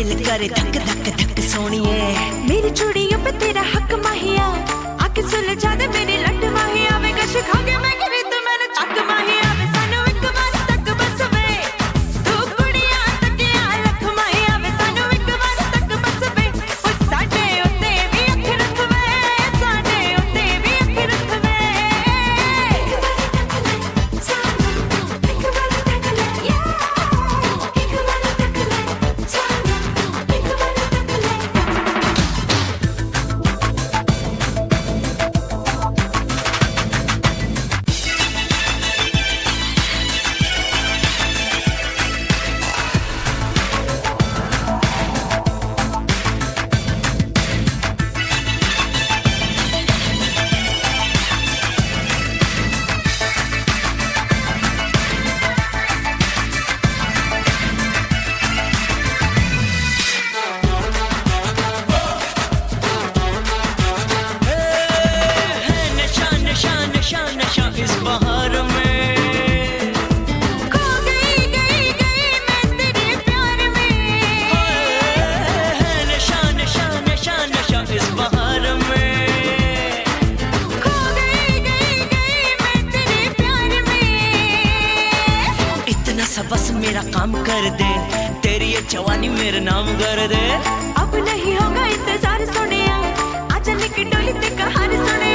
दिल करे धक धक धक सोनिए। मेरी चूड़ियों पे तेरा हक माहिया, आके सुलझा दे मेरी लट माहिया। वे कश खा के मैं गिरी तो मैंने चक माहिया। वे सानू एक बार तक बस वे, तू कुड़ियां तकिया लख माहिया। वे सानू एक बार तक बस वे, ओ साडे उत्ते भी अख रख वे, साडे उत्ते भी अख रख वे। एक बार तक ले सानू, एक बार तक ले या, एक बार तक ले सानू, एक बार तक ले। नशा नशा नशा नशा इस बहार में, खो गई मैं तेरे प्यार में। है नशा नशा नशा नशा इस बहार में। खो गई मैं तेरे प्यार में। इतना सा बस मेरा काम कर दे, तेरी ये जवानी मेरा नाम कर दे। अब नहीं होगा इंतजार सोनिया, आजा लेके डोली ते कहानी सुने।